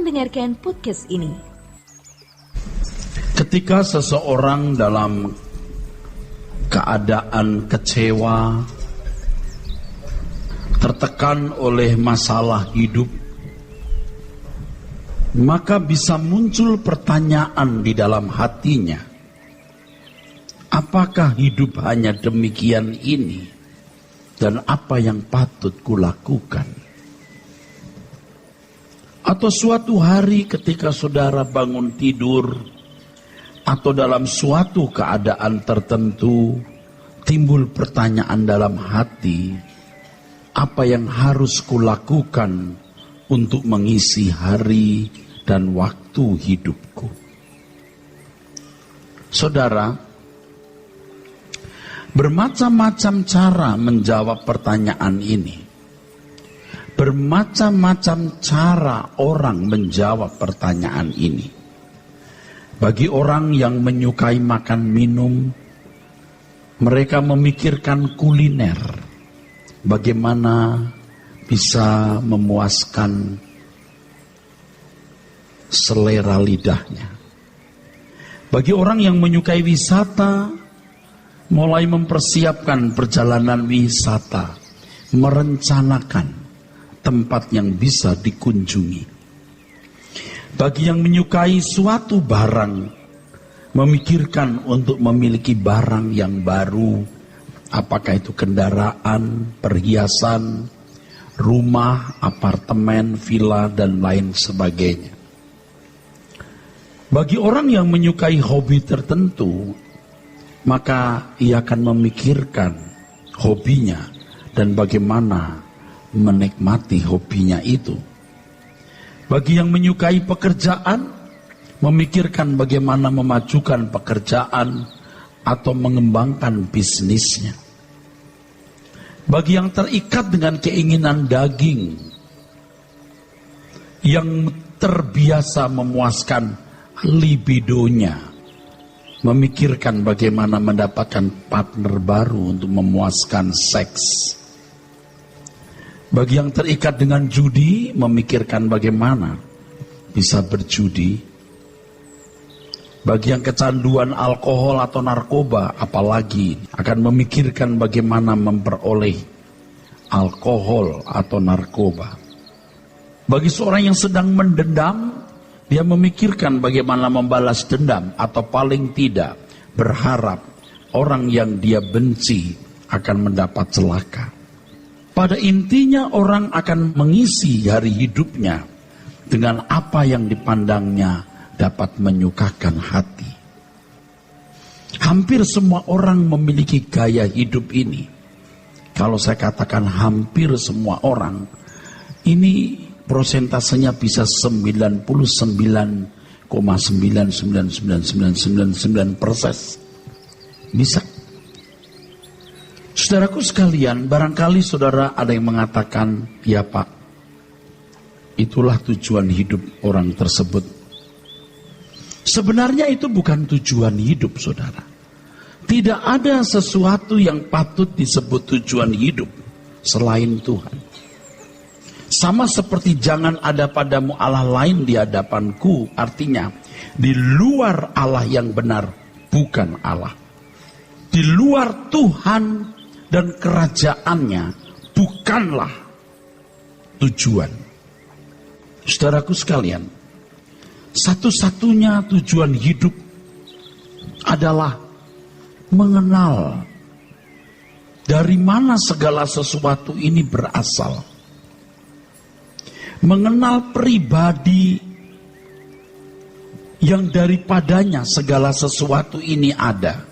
mendengarkan podcast ini. Ketika seseorang dalam keadaan kecewa, tertekan oleh masalah hidup, maka bisa muncul pertanyaan di dalam hatinya. Apakah hidup hanya demikian ini? Dan apa yang patut kulakukan? Atau suatu hari ketika saudara bangun tidur, atau dalam suatu keadaan tertentu, timbul pertanyaan dalam hati, apa yang harus kulakukan untuk mengisi hari dan waktu hidupku? Saudara, bermacam-macam cara menjawab pertanyaan ini. Bermacam-macam cara orang menjawab pertanyaan ini. Bagi orang yang menyukai makan minum, mereka memikirkan kuliner. Bagaimana bisa memuaskan selera lidahnya. Bagi orang yang menyukai wisata, mulai mempersiapkan perjalanan wisata, merencanakan tempat yang bisa dikunjungi. Bagi yang menyukai suatu barang, memikirkan untuk memiliki barang yang baru, apakah itu kendaraan, perhiasan, rumah, apartemen, villa, dan lain sebagainya. Bagi orang yang menyukai hobi tertentu, maka ia akan memikirkan hobinya dan bagaimana menikmati hobinya itu. Bagi yang menyukai pekerjaan, memikirkan bagaimana memajukan pekerjaan atau mengembangkan bisnisnya. Bagi yang terikat dengan keinginan daging, yang terbiasa memuaskan libidonya, memikirkan bagaimana mendapatkan partner baru untuk memuaskan seks. Bagi yang terikat dengan judi, memikirkan bagaimana bisa berjudi. Bagi yang kecanduan alkohol atau narkoba, apalagi akan memikirkan bagaimana memperoleh alkohol atau narkoba. Bagi seorang yang sedang mendendam, dia memikirkan bagaimana membalas dendam atau paling tidak berharap orang yang dia benci akan mendapat celaka. Pada intinya orang akan mengisi hari hidupnya dengan apa yang dipandangnya dapat menyukakan hati. Hampir semua orang memiliki gaya hidup ini. Kalau saya katakan hampir semua orang, ini prosentasenya bisa 99,99999%. Bisa. Saudaraku sekalian, barangkali saudara ada yang mengatakan, ya Pak, itulah tujuan hidup orang tersebut. Sebenarnya itu bukan tujuan hidup, saudara. Tidak ada sesuatu yang patut disebut tujuan hidup selain Tuhan. Sama seperti jangan ada padamu Allah lain di hadapanku, artinya di luar Allah yang benar, bukan Allah. Di luar Tuhan dan kerajaannya bukanlah tujuan. Saudaraku sekalian, satu-satunya tujuan hidup adalah mengenal dari mana segala sesuatu ini berasal. Mengenal pribadi yang daripadanya segala sesuatu ini ada.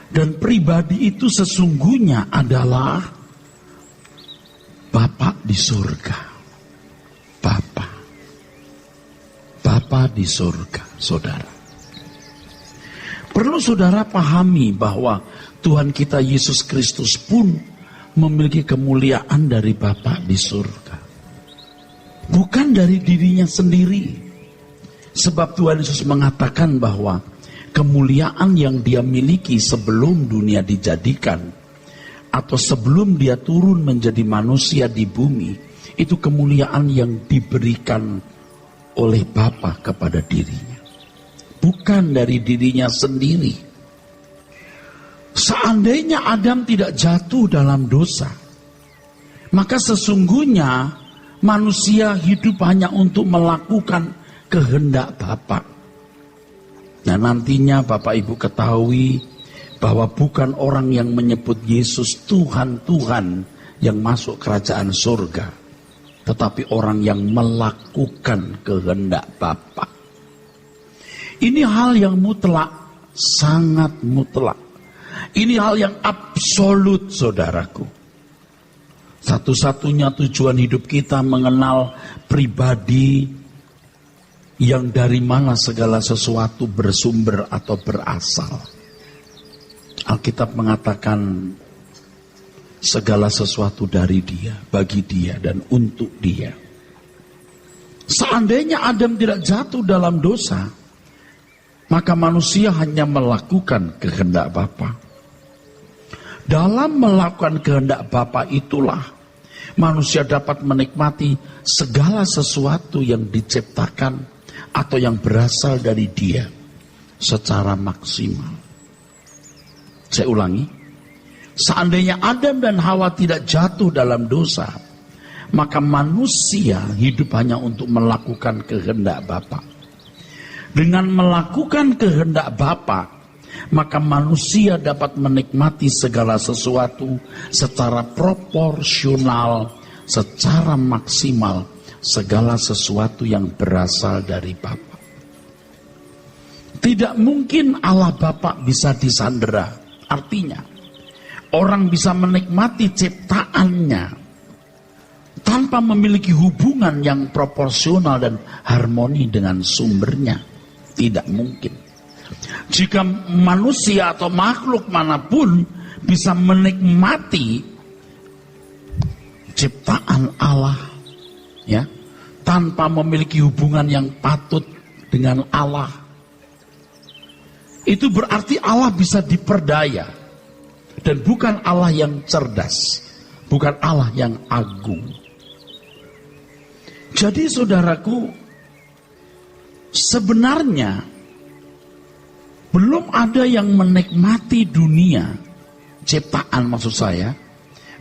Dan pribadi itu sesungguhnya adalah Bapa di surga. Bapa di surga, saudara. Perlu saudara pahami bahwa Tuhan kita Yesus Kristus pun memiliki kemuliaan dari Bapa di surga. Bukan dari dirinya sendiri. Sebab Tuhan Yesus mengatakan bahwa kemuliaan yang dia miliki sebelum dunia dijadikan, atau sebelum dia turun menjadi manusia di bumi, Itu kemuliaan yang diberikan oleh Bapa kepada dirinya, bukan dari dirinya sendiri. Seandainya Adam tidak jatuh dalam dosa, maka sesungguhnya manusia hidup hanya untuk melakukan kehendak Bapa. Nah, nantinya Bapak Ibu ketahui bahwa bukan orang yang menyebut Yesus Tuhan, Tuhan yang masuk kerajaan surga, tetapi orang yang melakukan kehendak Bapa. Ini hal yang mutlak, sangat mutlak. Ini hal yang absolut, saudaraku. Satu-satunya tujuan hidup kita mengenal pribadi yang dari mana segala sesuatu bersumber atau berasal. Alkitab mengatakan segala sesuatu dari Dia, bagi Dia, dan untuk Dia. Seandainya Adam tidak jatuh dalam dosa, maka manusia hanya melakukan kehendak Bapa. Dalam melakukan kehendak Bapa itulah manusia dapat menikmati segala sesuatu yang diciptakan atau yang berasal dari Dia secara maksimal. Saya ulangi, seandainya Adam dan Hawa tidak jatuh dalam dosa, maka manusia hidup hanya untuk melakukan kehendak Bapa. Dengan melakukan kehendak Bapa, maka manusia dapat menikmati segala sesuatu secara proporsional, secara maksimal, segala sesuatu yang berasal dari Bapa. Tidak mungkin Allah Bapa bisa disandera. Artinya, orang bisa menikmati ciptaannya tanpa memiliki hubungan yang proporsional dan harmoni dengan sumbernya. Tidak mungkin. Jika manusia atau makhluk manapun bisa menikmati ciptaan Allah, ya, tanpa memiliki hubungan yang patut dengan Allah, itu berarti Allah bisa diperdaya. Dan bukan Allah yang cerdas, bukan Allah yang agung. Jadi saudaraku, sebenarnya belum ada yang menikmati dunia ciptaan, maksud saya.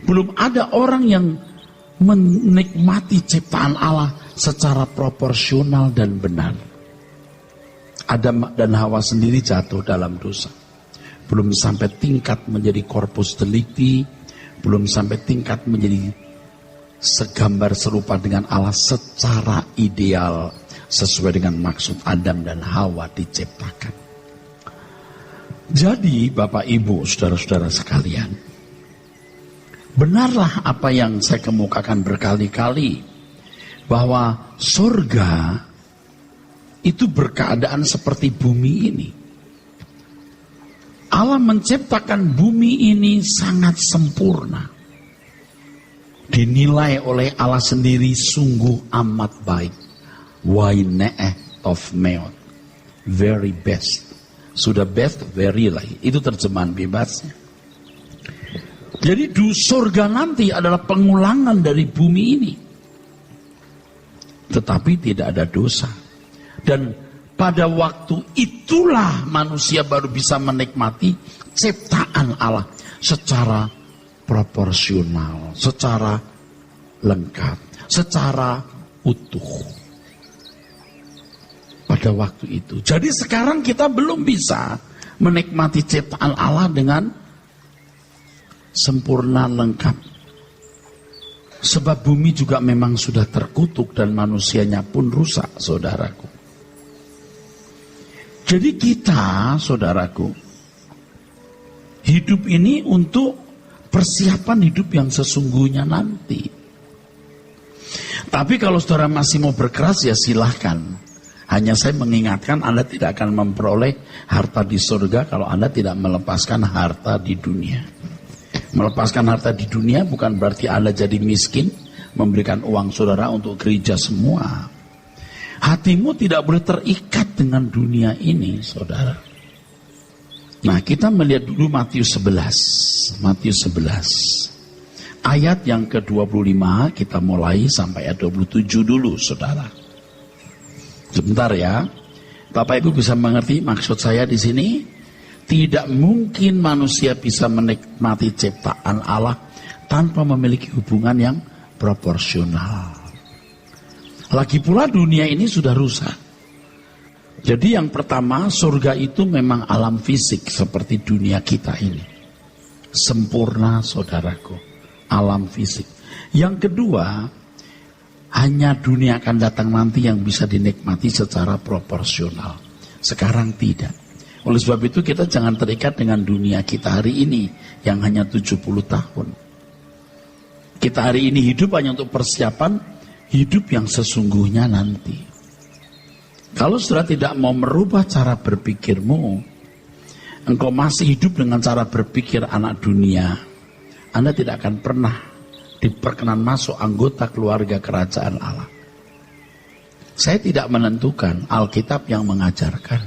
Belum ada orang yang menikmati ciptaan Allah secara proporsional dan benar. Adam dan Hawa sendiri jatuh dalam dosa. Belum sampai tingkat menjadi corpus delicti, belum sampai tingkat menjadi segambar serupa dengan Allah secara ideal, sesuai dengan maksud Adam dan Hawa diciptakan. Jadi Bapak Ibu, saudara-saudara sekalian, benarlah apa yang saya kemukakan berkali-kali, bahwa surga itu berkeadaan seperti bumi ini. Allah menciptakan bumi ini sangat sempurna. Dinilai oleh Allah sendiri sungguh amat baik. Waine'eh of meot. Very best. Sudah best, very lah. Itu terjemahan bebasnya. Jadi di surga nanti adalah pengulangan dari bumi ini. Tetapi tidak ada dosa. Dan pada waktu itulah manusia baru bisa menikmati ciptaan Allah secara proporsional, secara lengkap, secara utuh. Pada waktu itu. Jadi sekarang kita belum bisa menikmati ciptaan Allah dengan sempurna, lengkap. Sebab bumi juga memang sudah terkutuk dan manusianya pun rusak, saudaraku. Jadi kita, saudaraku, hidup ini untuk persiapan hidup yang sesungguhnya nanti. Tapi kalau saudara masih mau berkeras, ya silahkan. Hanya saya mengingatkan Anda tidak akan memperoleh harta di surga kalau Anda tidak melepaskan harta di dunia. Melepaskan harta di dunia bukan berarti Anda jadi miskin, memberikan uang saudara untuk gereja semua. Hatimu tidak boleh terikat dengan dunia ini, saudara. Nah, kita melihat dulu Matius 11. Matius 11. Ayat yang ke-25 kita mulai sampai ayat 27 dulu, saudara. Sebentar ya. Bapak Ibu bisa mengerti maksud saya di sini? Tidak mungkin manusia bisa menikmati ciptaan Allah tanpa memiliki hubungan yang proporsional. Lagi pula dunia ini sudah rusak. Jadi yang pertama, surga itu memang alam fisik seperti dunia kita ini. Sempurna, saudaraku, alam fisik. Yang kedua, hanya dunia akan datang nanti yang bisa dinikmati secara proporsional. Sekarang tidak. Oleh sebab itu kita jangan terikat dengan dunia kita hari ini yang hanya 70 tahun. Kita hari ini hidup hanya untuk persiapan hidup yang sesungguhnya nanti. Kalau sudah tidak mau merubah cara berpikirmu, engkau masih hidup dengan cara berpikir anak dunia, Anda tidak akan pernah diperkenan masuk anggota keluarga kerajaan Allah. Saya tidak menentukan, Alkitab yang mengajarkan.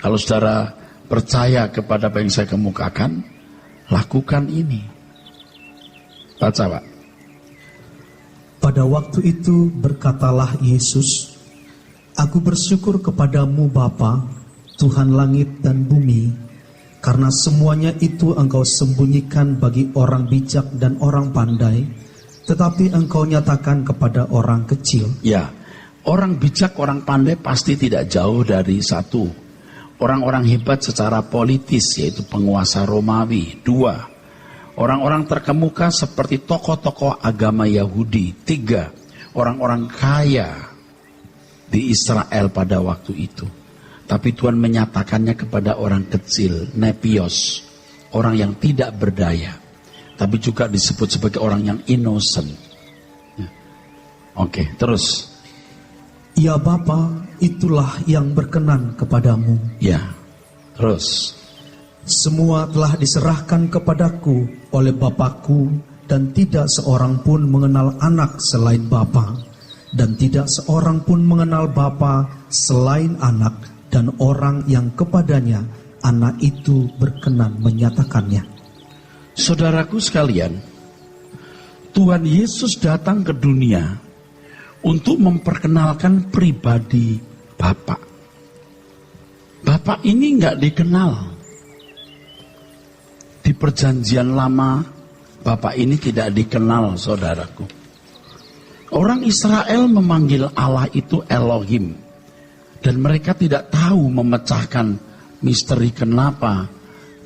Kalau saudara percaya kepada apa yang saya kemukakan, lakukan ini. Baca, Pak. Pada waktu itu berkatalah Yesus, Aku bersyukur kepadamu Bapa, Tuhan langit dan bumi, karena semuanya itu engkau sembunyikan bagi orang bijak dan orang pandai, tetapi engkau nyatakan kepada orang kecil. Ya, orang bijak, orang pandai pasti tidak jauh dari satu. Orang-orang hebat secara politis, yaitu penguasa Romawi. 2, orang-orang terkemuka seperti tokoh-tokoh agama Yahudi. 3, orang-orang kaya di Israel pada waktu itu. Tapi Tuhan menyatakannya kepada orang kecil, nepios, orang yang tidak berdaya. Tapi juga disebut sebagai orang yang innocent. Oke, terus. Ya Bapa, itulah yang berkenan kepadamu. Ya, terus. Semua telah diserahkan kepadaku oleh Bapakku, dan tidak seorang pun mengenal anak selain Bapa, dan tidak seorang pun mengenal Bapa selain anak, dan orang yang kepadanya anak itu berkenan menyatakannya. Saudaraku sekalian, Tuhan Yesus datang ke dunia untuk memperkenalkan pribadi Bapa. Bapa ini nggak dikenal. Di perjanjian lama, Bapa ini tidak dikenal, saudaraku. Orang Israel memanggil Allah itu Elohim. Dan mereka tidak tahu memecahkan misteri kenapa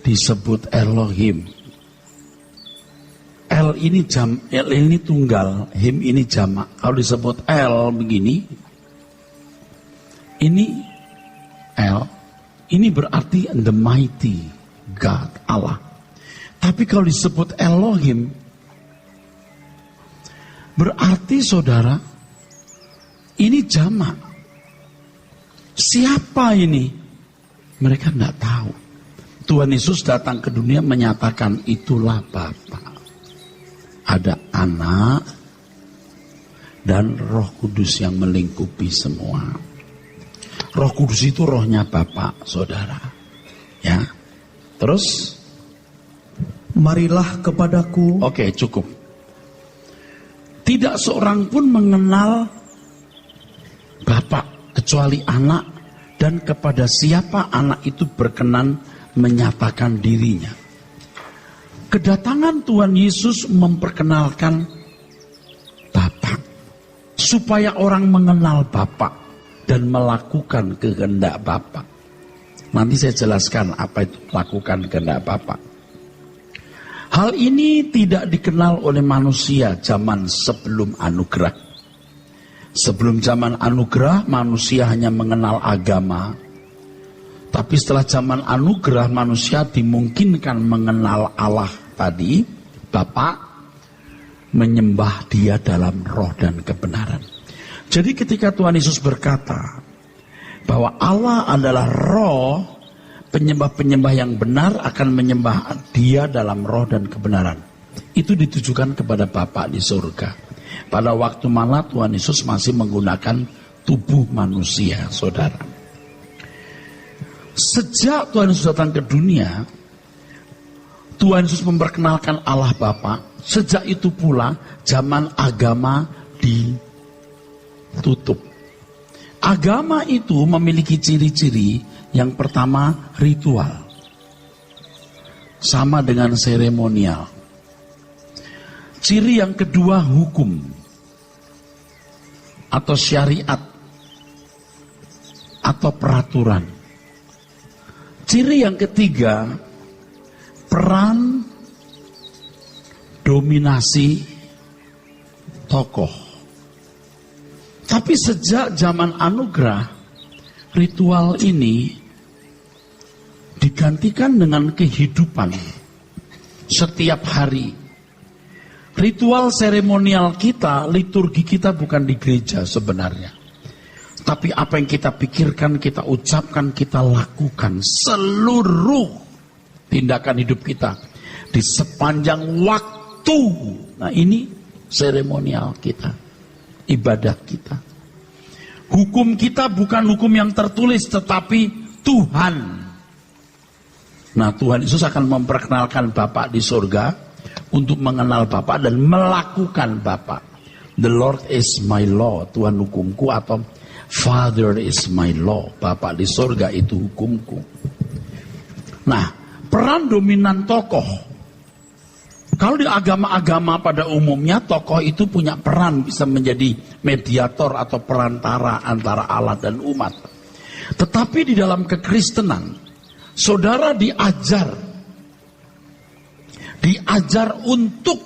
disebut Elohim. L ini tunggal, him ini jamak. Kalau disebut L begini, ini L, ini berarti the mighty God, Allah. Tapi kalau disebut Elohim, berarti saudara, ini jamak. Siapa ini? Mereka tidak tahu. Tuhan Yesus datang ke dunia menyatakan itulah Bapa. Ada anak dan Roh Kudus yang melingkupi semua. Roh Kudus itu rohnya Bapa, saudara. Ya. Terus? Marilah kepadaku. Oke, cukup. Tidak seorang pun mengenal Bapa kecuali anak, dan kepada siapa anak itu berkenan menyatakan dirinya. Kedatangan Tuhan Yesus memperkenalkan Bapa, supaya orang mengenal Bapa dan melakukan kehendak Bapa. Nanti saya jelaskan apa itu melakukan kehendak Bapa. Hal ini tidak dikenal oleh manusia zaman sebelum anugerah. Sebelum zaman anugerah, manusia hanya mengenal agama. Tapi setelah zaman anugerah, manusia dimungkinkan mengenal Allah tadi, Bapa, menyembah Dia dalam roh dan kebenaran. Jadi ketika Tuhan Yesus berkata bahwa Allah adalah roh, penyembah-penyembah yang benar akan menyembah Dia dalam roh dan kebenaran. Itu ditujukan kepada Bapa di surga. Pada waktu mana Tuhan Yesus masih menggunakan tubuh manusia, saudara. Sejak Tuhan Yesus datang ke dunia, Tuhan Yesus memperkenalkan Allah Bapa Sejak itu pula zaman agama ditutup. Agama itu memiliki ciri-ciri. Yang pertama, ritual. Sama dengan seremonial. Ciri yang kedua, hukum atau syariat atau peraturan. Ciri yang ketiga, peran dominasi tokoh. Tapi sejak zaman anugerah, ritual ini digantikan dengan kehidupan setiap hari. Ritual seremonial kita, liturgi kita bukan di gereja sebenarnya. Tapi apa yang kita pikirkan, kita ucapkan, kita lakukan seluruh tindakan hidup kita di sepanjang waktu. Nah, ini seremonial kita, ibadah kita. Hukum kita bukan hukum yang tertulis, tetapi Tuhan. Nah, Tuhan Yesus akan memperkenalkan Bapa di surga untuk mengenal Bapa dan melakukan Bapa. The Lord is my law, Tuhan hukumku, atau Father is my law, Bapa di surga itu hukumku. Nah, peran dominan tokoh. Kalau di agama-agama pada umumnya, tokoh itu punya peran, bisa menjadi mediator atau perantara antara Allah dan umat. Tetapi di dalam kekristenan, saudara diajar untuk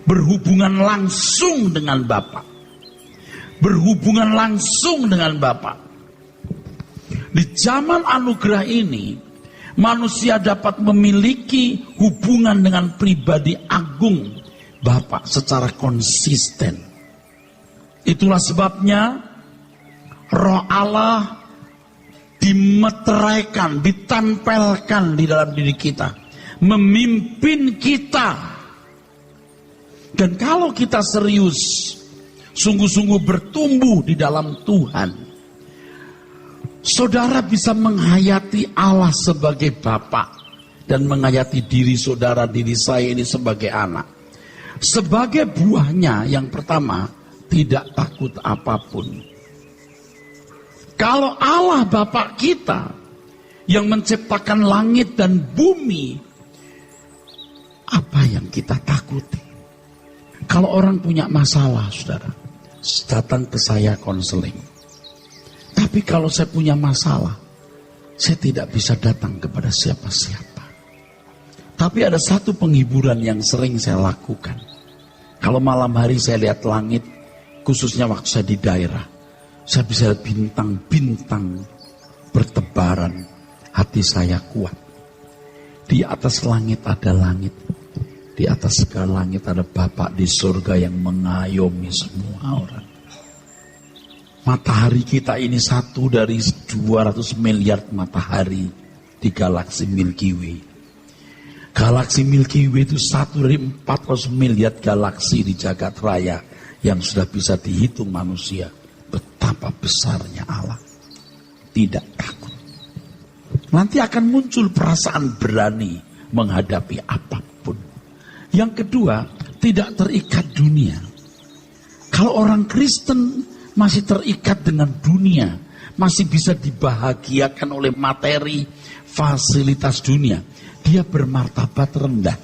berhubungan langsung dengan Bapa. Berhubungan langsung dengan Bapa. Di zaman anugerah ini, manusia dapat memiliki hubungan dengan pribadi agung Bapa secara konsisten. Itulah sebabnya Roh Allah dimeteraikan, ditempelkan di dalam diri kita, memimpin kita. Dan kalau kita serius, sungguh-sungguh bertumbuh di dalam Tuhan, saudara bisa menghayati Allah sebagai Bapa dan menghayati diri saudara, diri saya ini sebagai anak. Sebagai buahnya, yang pertama, tidak takut apapun. Kalau Allah Bapa kita yang menciptakan langit dan bumi, apa yang kita takuti? Kalau orang punya masalah, saudara, datang ke saya konseling. Tapi kalau saya punya masalah, saya tidak bisa datang kepada siapa-siapa. Tapi ada satu penghiburan yang sering saya lakukan. Kalau malam hari saya lihat langit, khususnya waktu saya di daerah, saya bisa lihat bintang-bintang bertebaran, hati saya kuat. Di atas langit ada langit. Di atas segala langit ada Bapa di surga yang mengayomi semua orang. Matahari kita ini satu dari 200 miliar matahari di galaksi Milky Way. Galaksi Milky Way itu satu dari 400 miliar galaksi di jagat raya yang sudah bisa dihitung manusia. Betapa besarnya Allah. Tidak takut. Nanti akan muncul perasaan berani menghadapi apapun. Yang kedua, tidak terikat dunia. Kalau orang Kristen masih terikat dengan dunia, masih bisa dibahagiakan oleh materi, fasilitas dunia, dia bermartabat rendah.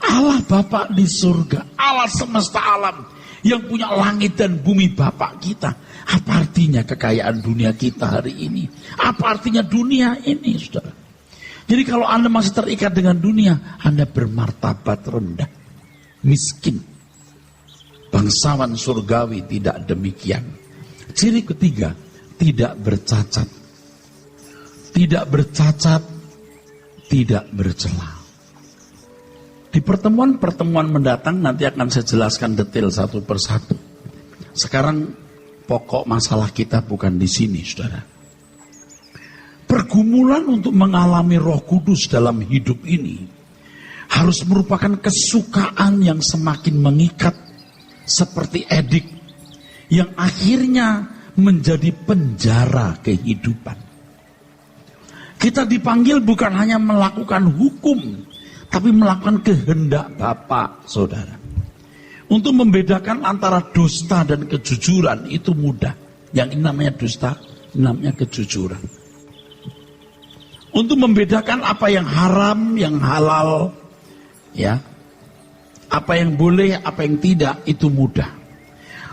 Allah Bapa di surga, Allah semesta alam, yang punya langit dan bumi Bapa kita. Apa artinya kekayaan dunia kita hari ini? Apa artinya dunia ini, saudara? Jadi kalau Anda masih terikat dengan dunia, Anda bermartabat rendah, miskin. Bangsawan surgawi tidak demikian. Ciri ketiga, tidak bercacat. Tidak bercacat, tidak bercela. Di pertemuan-pertemuan mendatang nanti akan saya jelaskan detail satu persatu. Sekarang pokok masalah kita bukan di sini, saudara. Pergumulan untuk mengalami Roh Kudus dalam hidup ini harus merupakan kesukaan yang semakin mengikat, seperti edik yang akhirnya menjadi penjara kehidupan. Kita dipanggil bukan hanya melakukan hukum, tapi melakukan kehendak Bapa, saudara. Untuk membedakan antara dusta dan kejujuran itu mudah. Yang ini namanya dusta, namanya kejujuran. Untuk membedakan apa yang haram, yang halal, ya, apa yang boleh, apa yang tidak, itu mudah.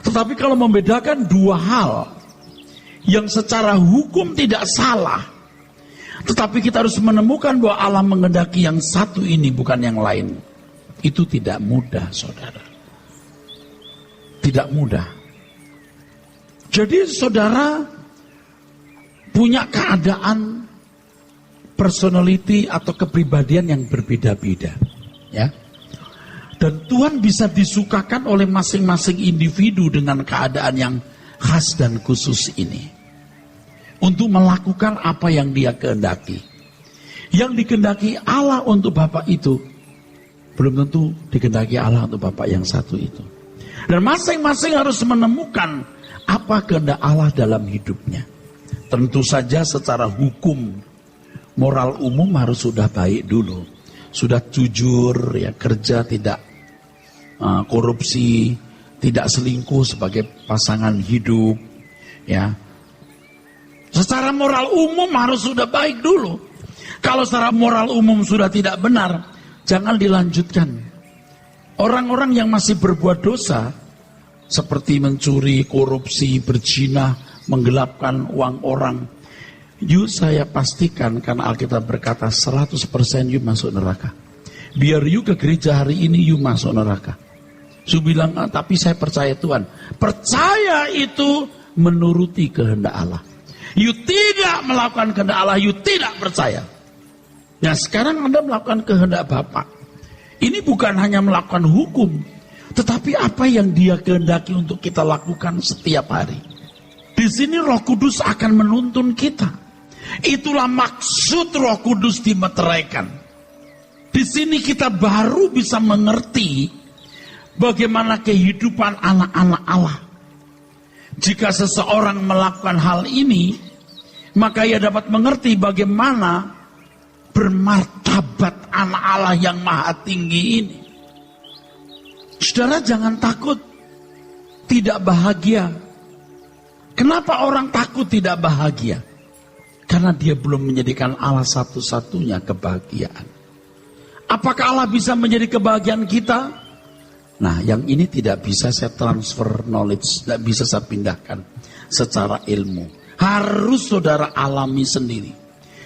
Tetapi kalau membedakan dua hal yang secara hukum tidak salah, tetapi kita harus menemukan bahwa Allah menghendaki yang satu ini bukan yang lain, itu tidak mudah, saudara. Tidak mudah. Jadi saudara punya keadaan personality atau kepribadian yang berbeda-beda, ya. Dan Tuhan bisa disukakan oleh masing-masing individu dengan keadaan yang khas dan khusus ini, untuk melakukan apa yang dia kehendaki. Yang dikehendaki Allah untuk Bapak itu belum tentu dikehendaki Allah untuk Bapak yang satu itu. Dan masing-masing harus menemukan apa kehendak Allah dalam hidupnya. Tentu saja secara hukum, moral umum harus sudah baik dulu. Sudah jujur, ya, kerja tidak korupsi, tidak selingkuh sebagai pasangan hidup, ya. Secara moral umum harus sudah baik dulu. Kalau secara moral umum sudah tidak benar, jangan dilanjutkan. Orang-orang yang masih berbuat dosa, seperti mencuri, korupsi, berzina, menggelapkan uang orang, saya pastikan, karena Alkitab berkata 100% you masuk neraka. Biar you ke gereja hari ini, you masuk neraka. You bilang, tapi saya percaya Tuhan. Percaya itu menuruti kehendak Allah. You tidak melakukan kehendak Allah, you tidak percaya. Nah, sekarang Anda melakukan kehendak Bapa. Ini bukan hanya melakukan hukum, tetapi apa yang Dia kehendaki untuk kita lakukan setiap hari. Di sini Roh Kudus akan menuntun kita. Itulah maksud Roh Kudus dimeteraikan. Di sini kita baru bisa mengerti bagaimana kehidupan anak-anak Allah. Jika seseorang melakukan hal ini, maka ia dapat mengerti bagaimana bermartabat anak Allah yang maha tinggi ini. Saudara, jangan takut tidak bahagia. Kenapa orang takut tidak bahagia? Karena dia belum menjadikan Allah satu-satunya kebahagiaan. Apakah Allah bisa menjadi kebahagiaan kita? Nah, yang ini tidak bisa saya transfer knowledge, tidak bisa saya pindahkan secara ilmu. Harus saudara alami sendiri.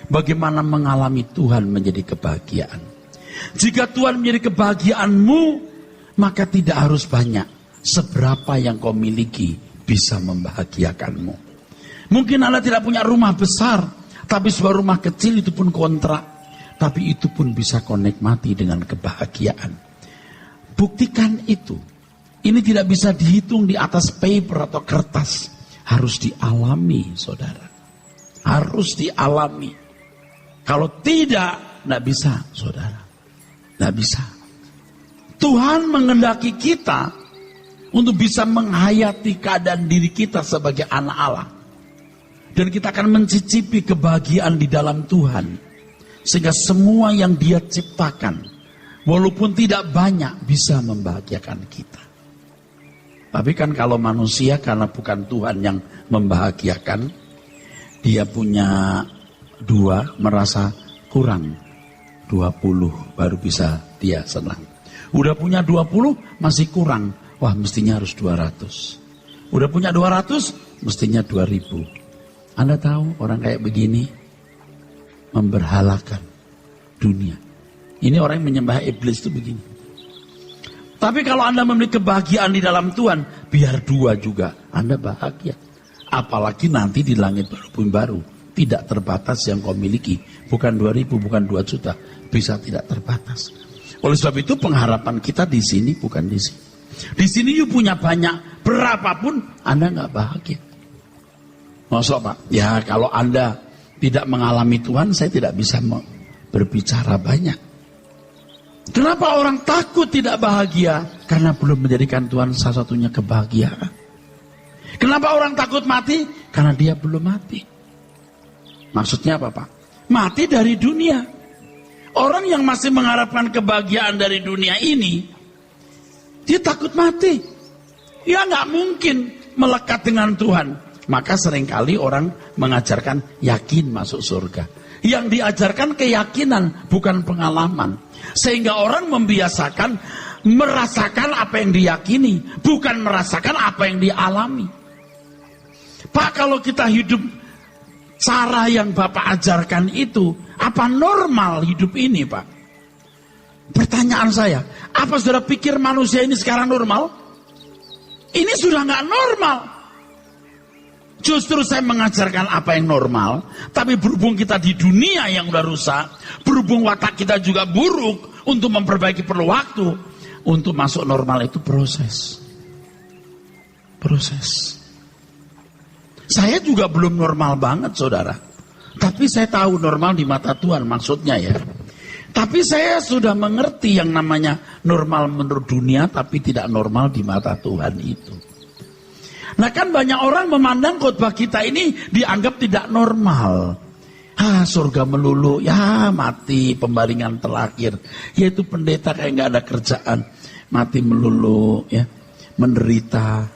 Bagaimana mengalami Tuhan menjadi kebahagiaan. Jika Tuhan menjadi kebahagiaanmu, maka tidak harus banyak. Seberapa yang kau miliki bisa membahagiakanmu. Mungkin Anda tidak punya rumah besar, tapi sebuah rumah kecil itu pun kontrak. Tapi itu pun bisa kau nikmati dengan kebahagiaan. Buktikan itu. Ini tidak bisa dihitung di atas paper atau kertas. Harus dialami, saudara. Harus dialami. Kalau tidak bisa, saudara. Tidak bisa. Tuhan menghendaki kita untuk bisa menghayati keadaan diri kita sebagai anak Allah. Dan kita akan mencicipi kebahagiaan di dalam Tuhan. Sehingga semua yang Dia ciptakan, walaupun tidak banyak, bisa membahagiakan kita. Tapi kan kalau manusia, karena bukan Tuhan yang membahagiakan, dia punya 2, merasa kurang. 20 baru bisa dia senang. Udah punya 20 masih kurang. Wah, mestinya harus 200. Udah punya 200 mestinya 2000. Anda tahu orang kayak begini memberhalakan dunia. Ini orang yang menyembah iblis itu begini. Tapi kalau Anda memiliki kebahagiaan di dalam Tuhan, biar 2 juga Anda bahagia. Apalagi nanti di langit baru bumi baru, tidak terbatas yang kau miliki. Bukan 2000, bukan 2 juta, bisa tidak terbatas. Oleh sebab itu pengharapan kita di sini bukan di sini. Di sini you punya banyak, berapapun Anda nggak bahagia. Maksud Pak? Ya kalau Anda tidak mengalami Tuhan, saya tidak bisa berbicara banyak. Kenapa orang takut tidak bahagia? Karena belum menjadikan Tuhan satu-satunya kebahagiaan. Kenapa orang takut mati? Karena dia belum mati. Maksudnya apa Pak? Mati dari dunia. Orang yang masih mengharapkan kebahagiaan dari dunia ini, dia takut mati. Ya nggak mungkin melekat dengan Tuhan. Maka seringkali orang mengajarkan yakin masuk surga. Yang diajarkan keyakinan, bukan pengalaman. Sehingga orang membiasakan merasakan apa yang diyakini, bukan merasakan apa yang dialami. Pak, kalau kita hidup cara yang Bapak ajarkan itu, apa normal hidup ini, Pak? Pertanyaan saya, apa saudara pikir manusia ini sekarang normal? Ini sudah nggak normal. Justru saya mengajarkan apa yang normal, tapi berhubung kita di dunia yang udah rusak, berhubung watak kita juga buruk, untuk memperbaiki perlu waktu. Untuk masuk normal itu proses. Saya juga belum normal banget, saudara. Tapi saya tahu normal di mata Tuhan maksudnya ya. Tapi saya sudah mengerti yang namanya normal menurut dunia, tapi tidak normal di mata Tuhan itu. Nah kan banyak orang memandang khotbah kita ini dianggap tidak normal. Surga melulu, ya mati, pembaringan terakhir. Yaitu pendeta kayak gak ada kerjaan. Mati melulu, ya menderita.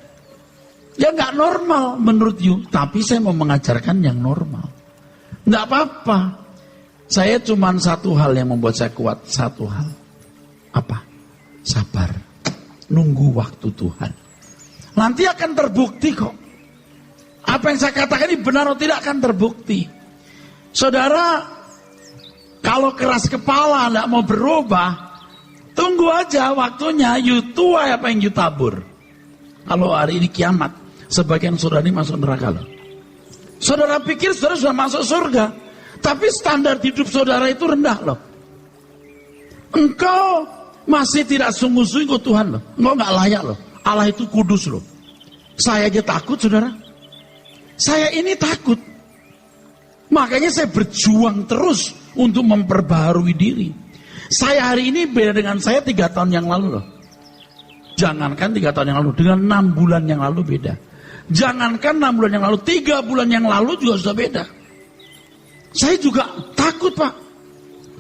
Ya gak normal menurut you. Tapi saya mau mengajarkan yang normal. Gak apa-apa. Saya cuma satu hal yang membuat saya kuat. Satu hal. Apa? Sabar. Nunggu waktu Tuhan. Nanti akan terbukti kok. Apa yang saya katakan ini benar atau tidak akan terbukti. Saudara, kalau keras kepala tidak mau berubah, tunggu aja waktunya. You tuai apa yang you tabur. Kalau hari ini kiamat, sebagian saudara ini masuk neraka loh. Saudara pikir saudara sudah masuk surga, tapi standar hidup saudara itu rendah loh. Engkau masih tidak sungguh-sungguh Tuhan loh. Engkau nggak layak loh. Allah itu kudus loh. Saya aja takut, saudara. Saya ini takut. Makanya saya berjuang terus untuk memperbaharui diri. Saya hari ini beda dengan saya 3 tahun yang lalu loh. Jangankan 3 tahun yang lalu, dengan 6 bulan yang lalu beda. Jangankan 6 bulan yang lalu, 3 bulan yang lalu juga sudah beda. Saya juga takut, Pak.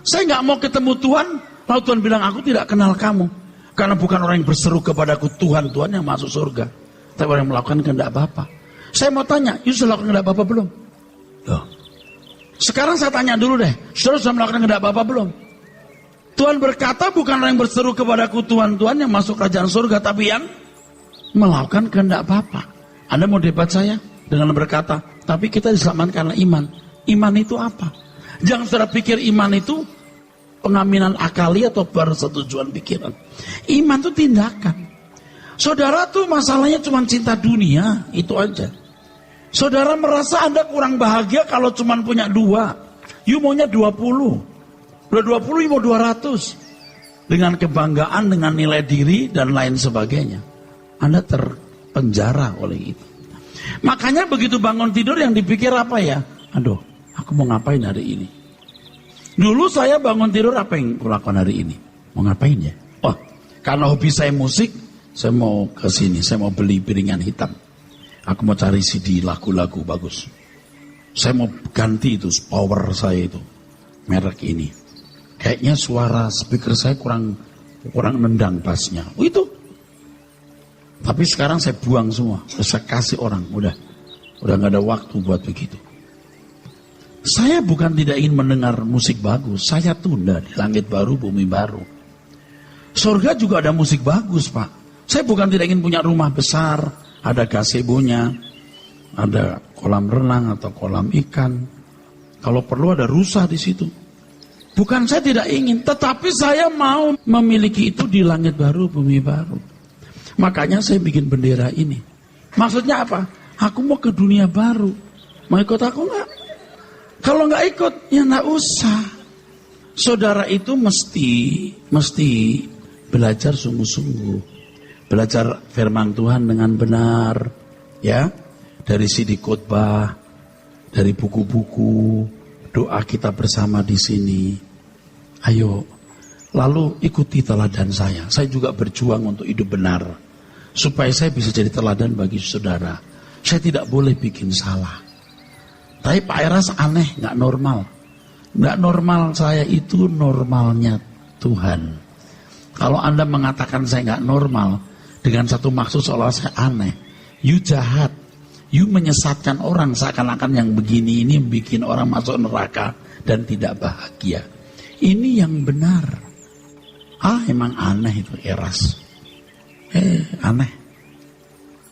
Saya nggak mau ketemu Tuhan, lalu Tuhan bilang, aku tidak kenal kamu. Karena bukan orang yang berseru kepadaku, Tuhan, Tuhan yang masuk surga. Tapi orang yang melakukan kehendak Bapa. Saya mau tanya, you sudah melakukan kehendak Bapa belum? Loh. Sekarang saya tanya dulu deh, saudara sudah melakukan kehendak Bapa belum? Tuhan berkata bukan orang yang berseru kepadaku, Tuhan, Tuhan yang masuk kerajaan surga, tapi yang melakukan kehendak Bapa. Anda mau debat saya dengan berkata, tapi kita diselamatkan karena iman. Iman itu apa? Jangan saudara pikir iman itu pengaminan akali atau persetujuan pikiran. Iman itu tindakan. Saudara tuh masalahnya cuma cinta dunia, itu aja. Saudara merasa Anda kurang bahagia kalau cuma punya 2. You maunya 20. Udah 20, you mau 200. Dengan kebanggaan, dengan nilai diri, dan lain sebagainya. Anda terpenjara oleh itu. Makanya begitu bangun tidur yang dipikir apa ya? Aduh, aku mau ngapain hari ini? Dulu saya bangun tidur apa yang kulakukan hari ini? Mau ngapain ya? Oh, karena hobi saya musik, saya mau ke sini, saya mau beli piringan hitam. Aku mau cari CD lagu-lagu bagus. Saya mau ganti itu power saya itu, merek ini. Kayaknya suara speaker saya kurang nendang bassnya. Oh itu. Tapi sekarang saya buang semua, saya kasih orang. Udah nggak ada waktu buat begitu. Saya bukan tidak ingin mendengar musik bagus, saya tunda di langit baru, bumi baru. Surga juga ada musik bagus, Pak. Saya bukan tidak ingin punya rumah besar, ada gazebo-nya, ada kolam renang atau kolam ikan. Kalau perlu ada rusa di situ. Bukan saya tidak ingin, tetapi saya mau memiliki itu di langit baru, bumi baru. Makanya saya bikin bendera ini. Maksudnya apa? Aku mau ke dunia baru. Mau ikut aku enggak? Kalau nggak ikut, ya nggak usah. Saudara itu mesti belajar sungguh-sungguh, belajar firman Tuhan dengan benar, ya, dari CD khotbah, dari buku-buku, doa kita bersama di sini. Ayo, lalu ikuti teladan saya. Saya juga berjuang untuk hidup benar, supaya saya bisa jadi teladan bagi saudara. Saya tidak boleh bikin salah. Tapi Pak Eras aneh, gak normal. Nggak normal saya itu normalnya Tuhan. Kalau Anda mengatakan saya nggak normal dengan satu maksud seolah saya aneh, you jahat, you menyesatkan orang seakan-akan yang begini ini bikin orang masuk neraka dan tidak bahagia. Ini yang benar. Emang aneh itu Eras. Aneh.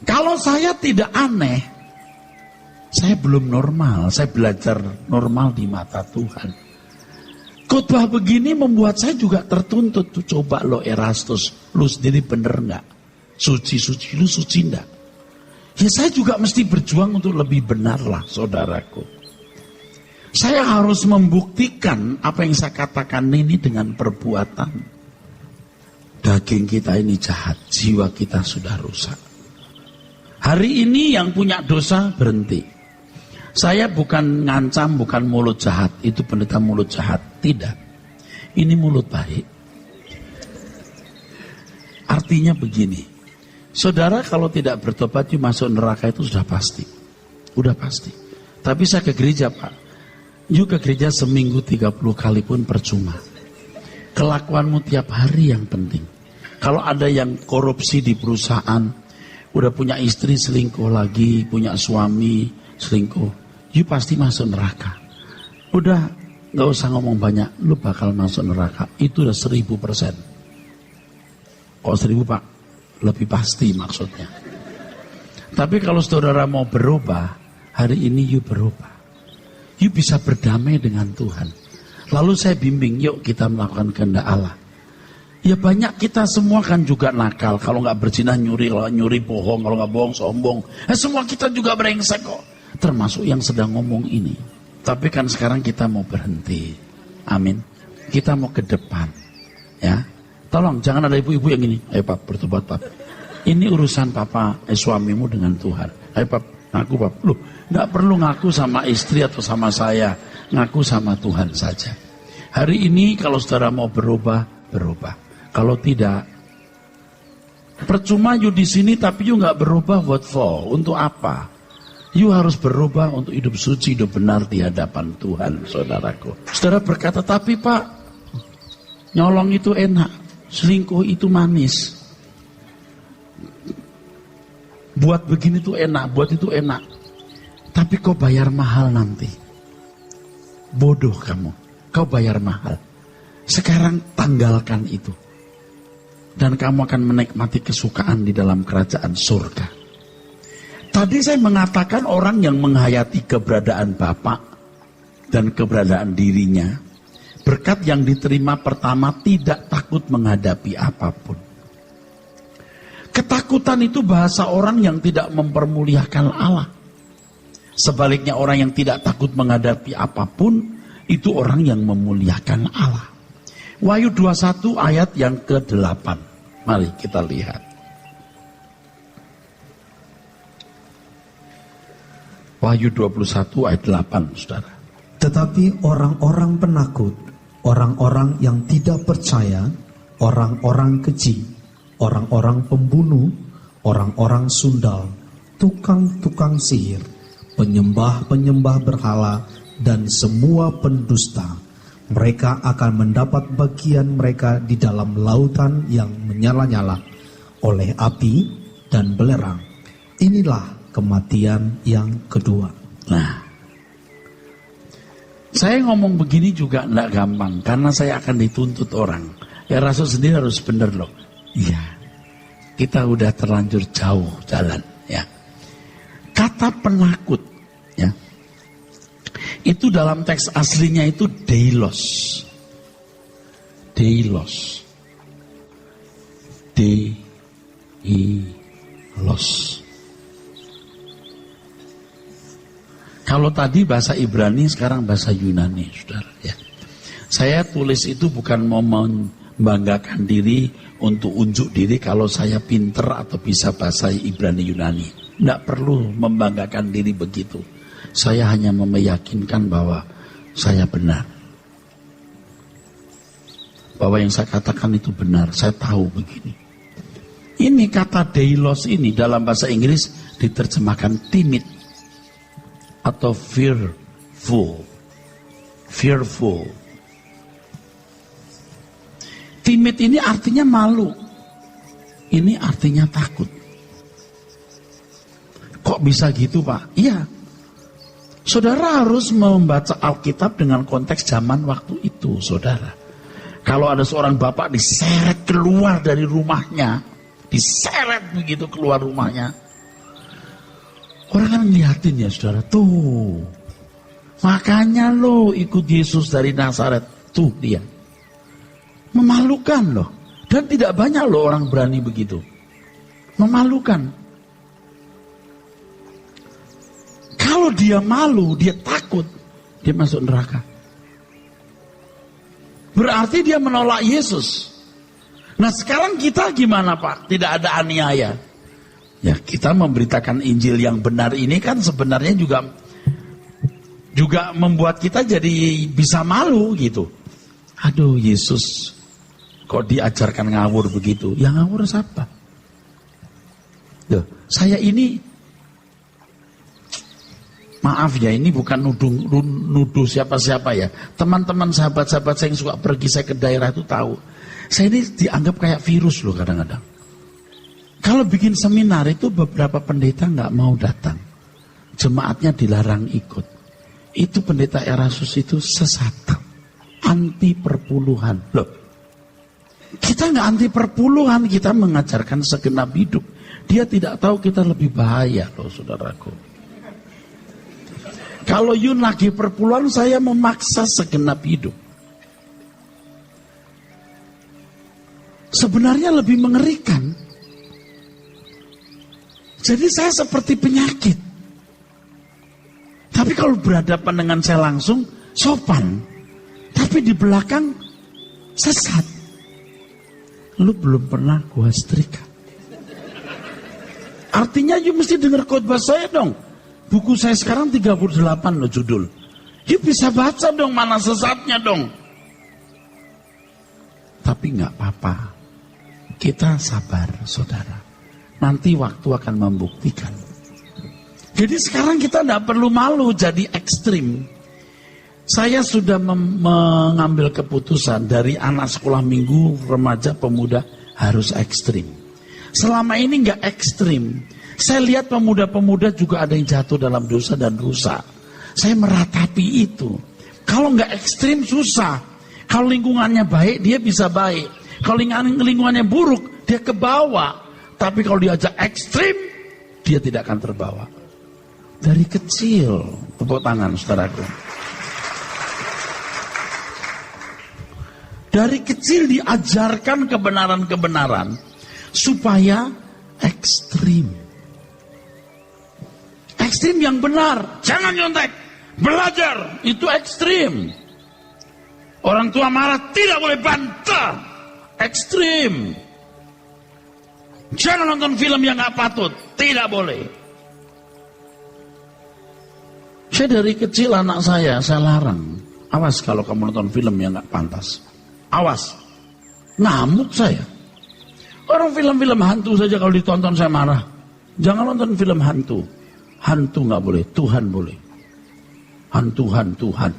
Kalau saya tidak aneh, saya belum normal. Saya belajar normal di mata Tuhan. Khotbah begini membuat saya juga tertuntut. Coba lo Erastus, lu sendiri bener gak? Suci, lu suci enggak? Ya saya juga mesti berjuang untuk lebih benar lah saudaraku. Saya harus membuktikan apa yang saya katakan ini dengan perbuatan. Daging kita ini jahat, jiwa kita sudah rusak. Hari ini yang punya dosa berhenti. Saya bukan ngancam, bukan mulut jahat. Itu pendeta mulut jahat. Tidak. Ini mulut baik. Artinya begini. Saudara kalau tidak bertobat, you masuk neraka itu sudah pasti. Udah pasti. Tapi saya ke gereja Pak. You ke gereja seminggu 30 kali pun percuma. Kelakuanmu tiap hari yang penting. Kalau ada yang korupsi di perusahaan, udah punya istri selingkuh lagi, punya suami selingkuh, you pasti masuk neraka. Udah gak usah ngomong banyak, lu bakal masuk neraka. Itu udah 1000%. Kok 1000 Pak? Lebih pasti maksudnya. Tapi kalau saudara mau berubah, hari ini you berubah. You bisa berdamai dengan Tuhan. Lalu saya bimbing, yuk kita melakukan kehendak Allah. Ya banyak kita semua kan juga nakal. Kalau nggak berzina nyuri bohong. Kalau nggak bohong sombong. Semua kita juga brengsek kok. Termasuk yang sedang ngomong ini. Tapi kan sekarang kita mau berhenti. Amin. Kita mau ke depan. Ya. Tolong jangan ada ibu-ibu yang ini. Ayo Pak bertobat Pak. Ini urusan papa suamimu dengan Tuhan. Ayo Pak ngaku Pak. Loh nggak perlu ngaku sama istri atau sama saya. Ngaku sama Tuhan saja. Hari ini kalau saudara mau berubah, berubah. Kalau tidak, percuma you di sini tapi you nggak berubah. What for? Untuk apa? You harus berubah untuk hidup suci, hidup benar di hadapan Tuhan, saudaraku. Saudara berkata, tapi Pak, nyolong itu enak, selingkuh itu manis. Buat begini tuh enak, buat itu enak. Tapi kau bayar mahal nanti. Bodoh kamu, kau bayar mahal. Sekarang tanggalkan itu. Dan kamu akan menikmati kesukaan di dalam kerajaan surga. Tadi saya mengatakan orang yang menghayati keberadaan Bapa dan keberadaan dirinya. Berkat yang diterima pertama tidak takut menghadapi apapun. Ketakutan itu bahasa orang yang tidak mempermuliakan Allah. Sebaliknya orang yang tidak takut menghadapi apapun, itu orang yang memuliakan Allah. Wahyu 21 ayat yang ke-8. Mari kita lihat. Wahyu 21 ayat 8, saudara. Tetapi orang-orang penakut, orang-orang yang tidak percaya, orang-orang keji, orang-orang pembunuh, orang-orang sundal, tukang-tukang sihir, penyembah-penyembah berhala, dan semua pendusta, mereka akan mendapat bagian mereka di dalam lautan yang menyala-nyala oleh api dan belerang. Inilah kematian yang kedua. Nah, saya ngomong begini juga enggak gampang, karena saya akan dituntut orang. Ya Rasul sendiri harus benar loh. Iya, kita udah terlanjur jauh jalan. Ya, kata penakut, ya, itu dalam teks aslinya itu deilos. Deilos. Deilos. Kalau tadi bahasa Ibrani, sekarang bahasa Yunani, saudara. Ya. Saya tulis itu bukan mau membanggakan diri untuk unjuk diri kalau saya pinter atau bisa bahasa Ibrani Yunani. Tidak perlu membanggakan diri begitu. Saya hanya meyakinkan bahwa saya benar. Bahwa yang saya katakan itu benar, saya tahu begini. Ini kata deilos ini dalam bahasa Inggris diterjemahkan timid atau fearful. fearful. Timid ini artinya malu. Ini artinya takut. Kok bisa gitu, Pak? Iya. Saudara harus membaca Alkitab dengan konteks zaman waktu itu, saudara. Kalau ada seorang bapak diseret keluar dari rumahnya, diseret begitu keluar rumahnya, orang kan ngeliatin ya, saudara. Tuh, makanya lo ikut Yesus dari Nazaret. Tuh dia. Memalukan loh. Dan tidak banyak loh orang berani begitu. Memalukan. Kalau dia malu, dia takut, dia masuk neraka. Berarti dia menolak Yesus. Nah sekarang kita gimana, Pak? Tidak ada aniaya. Ya, kita memberitakan Injil yang benar ini kan sebenarnya juga membuat kita jadi bisa malu gitu. Aduh, Yesus kok diajarkan ngawur begitu? Ya ngawur siapa? Loh, saya ini, maaf ya, ini bukan nuduh siapa-siapa ya. Teman-teman, sahabat-sahabat saya yang suka pergi saya ke daerah itu tahu. Saya ini dianggap kayak virus loh kadang-kadang. Kalau bikin seminar itu beberapa pendeta nggak mau datang. Jemaatnya dilarang ikut. Itu pendeta Erasus itu sesat. Anti perpuluhan. Loh, kita nggak anti perpuluhan, kita mengajarkan segenap hidup. Dia tidak tahu kita lebih bahaya loh, saudaraku. Kalau you nagih perpuluhan, saya memaksa segenap hidup. Sebenarnya lebih mengerikan. Jadi saya seperti penyakit. Tapi kalau berhadapan dengan saya langsung, sopan. Tapi di belakang, sesat. Lu belum pernah gua setrika. Artinya you mesti dengar khotbah saya dong. Buku saya sekarang 38 loh judul. You bisa baca dong, mana sesatnya dong. Tapi nggak apa-apa. Kita sabar, saudara. Nanti waktu akan membuktikan. Jadi sekarang kita tidak perlu malu jadi ekstrim. Saya sudah mengambil keputusan dari anak sekolah minggu, remaja, pemuda harus ekstrim. Selama ini nggak ekstrim. Saya lihat pemuda-pemuda juga ada yang jatuh dalam dosa dan rusak. Saya meratapi itu. Kalau nggak ekstrim susah. Kalau lingkungannya baik, dia bisa baik. Kalau lingkungannya buruk, dia ke bawah. Tapi kalau diajak ekstrim, dia tidak akan terbawa. Dari kecil, tepuk tangan saudaraku. Dari kecil diajarkan kebenaran-kebenaran supaya ekstrim. Ekstrim yang benar, jangan nyontek, belajar, itu ekstrim. Orang tua marah, tidak boleh bantah, ekstrim. Jangan nonton film yang gak patut, tidak boleh. Saya dari kecil anak saya larang, awas kalau kamu nonton film yang gak pantas. Awas, ngamuk saya. Orang film-film hantu saja kalau ditonton saya marah. Jangan nonton film hantu. Hantu nggak boleh, Tuhan boleh. Hantuhan Tuhan.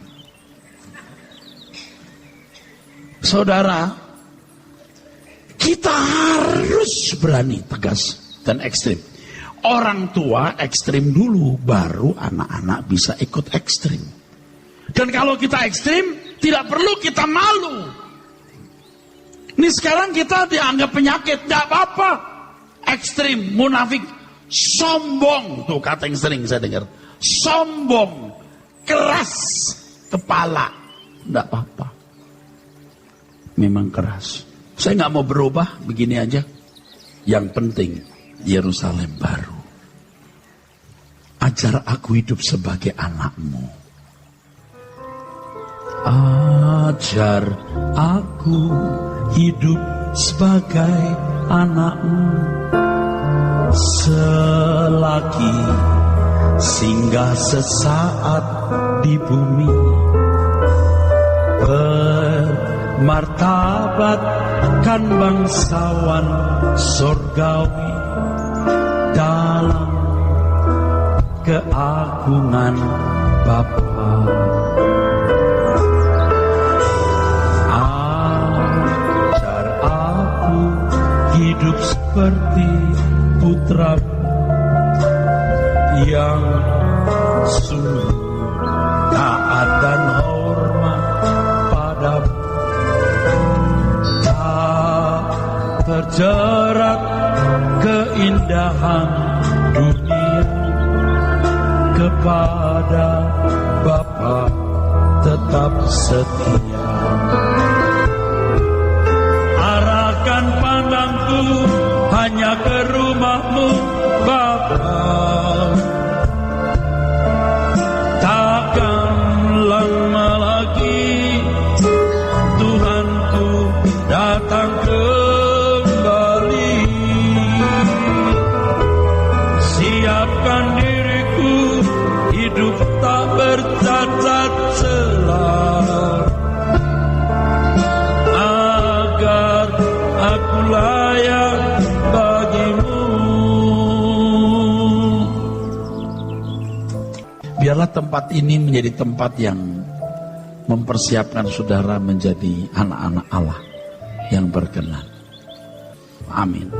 Saudara, kita harus berani, tegas, dan ekstrim. Orang tua ekstrim dulu, baru anak-anak bisa ikut ekstrim. Dan kalau kita ekstrim, tidak perlu kita malu. Ini sekarang kita dianggap penyakit, tidak apa-apa. Ekstrim, munafik, sombong, tuh kata yang sering saya dengar. Sombong, keras kepala, tidak apa-apa. Memang keras. Saya nggak mau berubah, begini aja. Yang penting Yerusalem baru. Ajar aku hidup sebagai anakmu. Ajar aku hidup sebagai anakmu. Selagi singgah sesaat di bumi, bermartabatkan bangsawan surgawi dalam keagungan Bapa. seperti putra yang sungguh taat dan hormat padamu. Tak terjerat keindahan dunia, kepada Bapa tetap setia. Arahkan pandangku hanya ke rumah-Mu, Bapa. Takkan lama lagi Tuhanku datang kembali. Siapkan diriku hidup tak bercacat celah, agar aku layak bagi-Mu. Biarlah tempat ini menjadi tempat yang mempersiapkan saudara menjadi anak-anak Allah yang berkenan. Amin.